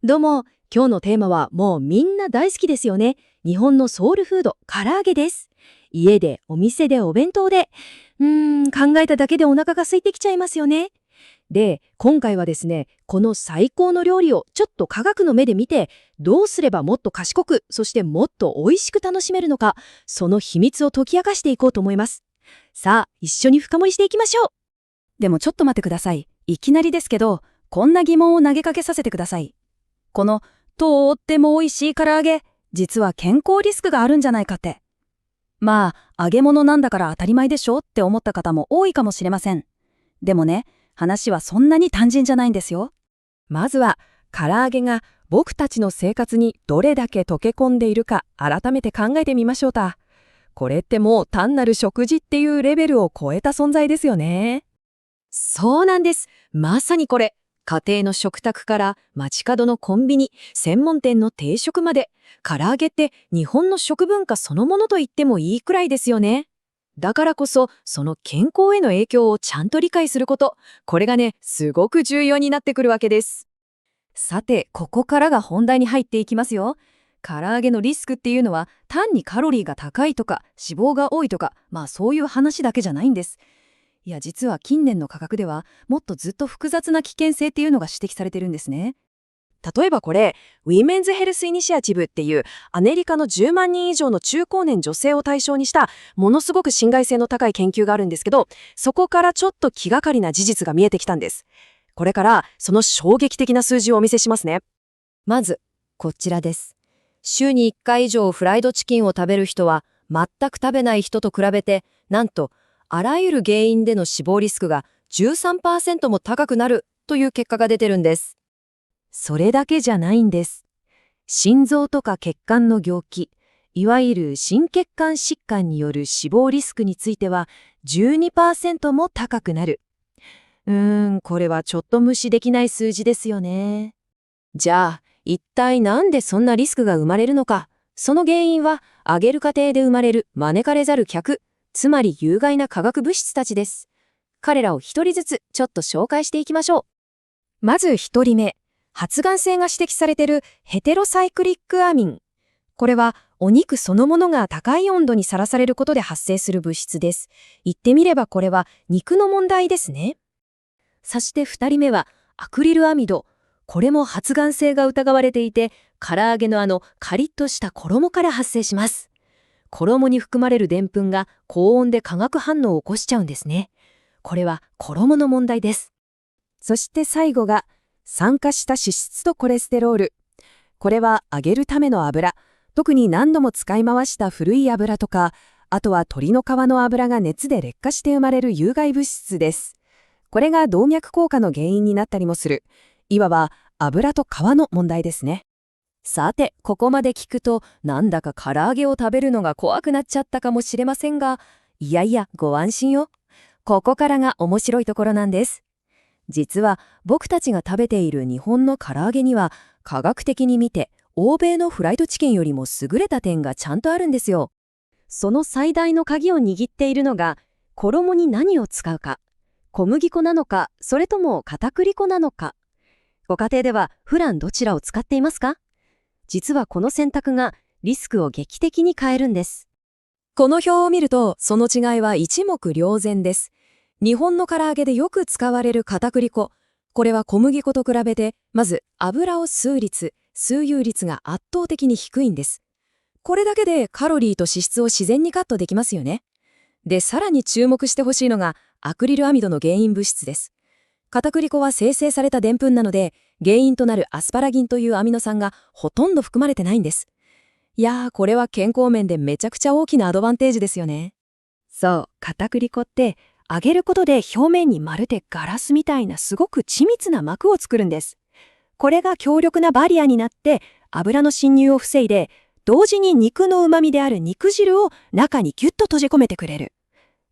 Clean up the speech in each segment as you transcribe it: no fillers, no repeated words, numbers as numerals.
どうも、今日のテーマはもうみんな大好きですよね。日本のソウルフード、唐揚げです。家で、お店で、お弁当で、考えただけでお腹が空いてきちゃいますよね。で、今回はですね、この最高の料理をちょっと科学の目で見て、どうすればもっと賢く、そしてもっと美味しく楽しめるのか、その秘密を解き明かしていこうと思います。さあ、一緒に深掘りしていきましょう。でもちょっと待ってください。いきなりですけど、こんな疑問を投げかけさせてください。この、とっても美味しい唐揚げ、実は健康リスクがあるんじゃないかって。まあ、揚げ物なんだから当たり前でしょって思った方も多いかもしれません。でもね、話はそんなに単純じゃないんですよ。まずは、唐揚げが僕たちの生活にどれだけ溶け込んでいるか改めて考えてみましょうか。これってもう単なる食事っていうレベルを超えた存在ですよね。そうなんです。まさにこれ。家庭の食卓から街角のコンビニ、専門店の定食まで、唐揚げって日本の食文化そのものと言ってもいいくらいですよね。だからこそ、その健康への影響をちゃんと理解すること、これがね、すごく重要になってくるわけです。さて、ここからが本題に入っていきますよ。唐揚げのリスクっていうのは単にカロリーが高いとか脂肪が多いとか、そういう話だけじゃないんです。いや、実は近年の科学ではもっとずっと複雑な危険性っていうのが指摘されてるんですね。例えばこれ、ウィメンズヘルスイニシアチブっていうアメリカの10万人以上の中高年女性を対象にしたものすごく信頼性の高い研究があるんですけど、そこからちょっと気がかりな事実が見えてきたんです。これからその衝撃的な数字をお見せしますね。まず、こちらです。週に1回以上フライドチキンを食べる人は、全く食べない人と比べて、なんと、あらゆる原因での死亡リスクが 13% も高くなるという結果が出てるんです。それだけじゃないんです。心臓とか血管の病気、いわゆる心血管疾患による死亡リスクについては 12% も高くなる。これはちょっと無視できない数字ですよね。じゃあ、一体なんでそんなリスクが生まれるのか。その原因は、揚げる過程で生まれる招かれざる客、つまり有害な化学物質たちです。彼らを一人ずつちょっと紹介していきましょう。まず一人目、発がん性が指摘されているヘテロサイクリックアミン。これはお肉そのものが高い温度にさらされることで発生する物質です。言ってみればこれは肉の問題ですね。そして二人目はアクリルアミド。これも発がん性が疑われていて、唐揚げのカリッとした衣から発生します。衣に含まれるでんぷんが高温で化学反応を起こしちゃうんですね。これは衣の問題です。そして最後が酸化した脂質とコレステロール。これは揚げるための油、特に何度も使い回した古い油とか、あとは鶏の皮の油が熱で劣化して生まれる有害物質です。これが動脈硬化の原因になったりもする。いわば油と皮の問題ですね。さて、ここまで聞くと、なんだか唐揚げを食べるのが怖くなっちゃったかもしれませんが、いやいや、ご安心よ。ここからが面白いところなんです。実は、僕たちが食べている日本の唐揚げには、科学的に見て、欧米のフライドチキンよりも優れた点がちゃんとあるんですよ。その最大の鍵を握っているのが、衣に何を使うか。小麦粉なのか、それとも片栗粉なのか。ご家庭では普段どちらを使っていますか？実はこの選択がリスクを劇的に変えるんです。この表を見るとその違いは一目瞭然です。日本の唐揚げでよく使われる片栗粉。これは小麦粉と比べて、まず油を吸う率、吸油率が圧倒的に低いんです。これだけでカロリーと脂質を自然にカットできますよね。で、さらに注目してほしいのがアクリルアミドの原因物質です。片栗粉は精製されたでんぷんなので、原因となるアスパラギンというアミノ酸がほとんど含まれてないんです。いやー、これは健康面でめちゃくちゃ大きなアドバンテージですよね。そう、片栗粉って揚げることで表面にまるでガラスみたいなすごく緻密な膜を作るんです。これが強力なバリアになって油の侵入を防いで、同時に肉の旨味である肉汁を中にギュッと閉じ込めてくれる。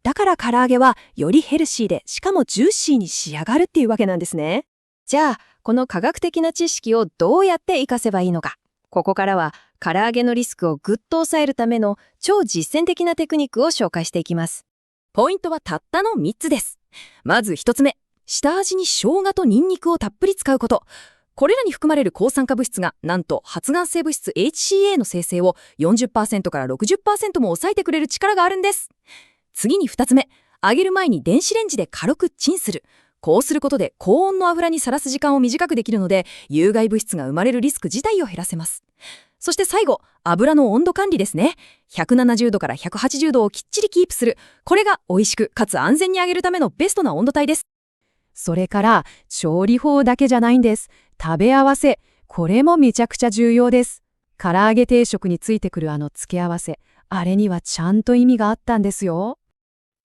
だから唐揚げはよりヘルシーで、しかもジューシーに仕上がるっていうわけなんですね。じゃあ、この科学的な知識をどうやって活かせばいいのか。ここからは唐揚げのリスクをぐっと抑えるための超実践的なテクニックを紹介していきます。ポイントはたったの3つです。まず1つ目、下味に生姜とニンニクをたっぷり使うこと。これらに含まれる抗酸化物質が、なんと発がん性物質 HCA の生成を 40% から 60% も抑えてくれる力があるんです。次に2つ目、揚げる前に電子レンジで軽くチンする。こうすることで高温の油にさらす時間を短くできるので、有害物質が生まれるリスク自体を減らせます。そして最後、油の温度管理ですね。170度から180度をきっちりキープする。これが美味しくかつ安全に揚げるためのベストな温度帯です。それから調理法だけじゃないんです。食べ合わせ。これもめちゃくちゃ重要です。唐揚げ定食についてくる付け合わせ。あれにはちゃんと意味があったんですよ。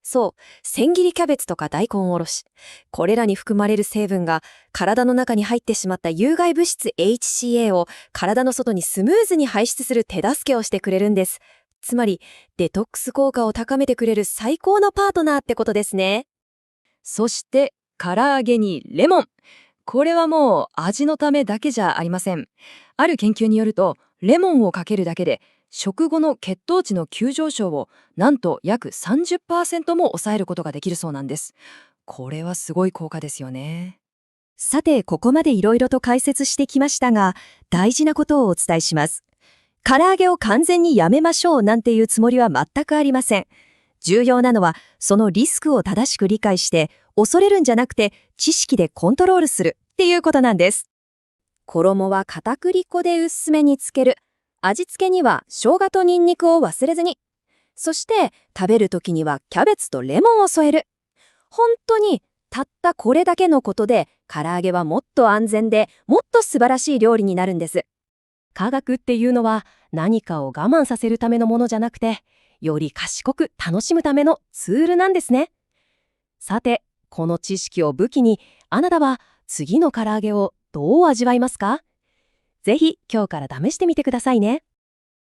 そう、千切りキャベツとか大根おろし。これらに含まれる成分が体の中に入ってしまった有害物質 HCA を体の外にスムーズに排出する手助けをしてくれるんです。つまり、デトックス効果を高めてくれる最高のパートナーってことですね。そして、唐揚げにレモン。これはもう味のためだけじゃありません。ある研究によると、レモンをかけるだけで、食後の血糖値の急上昇をなんと約 30% も抑えることができるそうなんです。これはすごい効果ですよね。さて、ここまでいろいろと解説してきましたが、大事なことをお伝えします。唐揚げを完全にやめましょうなんていうつもりは全くありません。重要なのは、そのリスクを正しく理解して、恐れるんじゃなくて、知識でコントロールするっていうことなんです。衣は片栗粉で薄めにつける。味付けには生姜とニンニクを忘れずに。そして食べるときにはキャベツとレモンを添える。本当にたったこれだけのことで唐揚げはもっと安全でもっと素晴らしい料理になるんです。科学っていうのは何かを我慢させるためのものじゃなくて、より賢く楽しむためのツールなんですね。さて、この知識を武器にあなたは次の唐揚げをどう味わいますか？ぜひ今日から試してみてくださいね。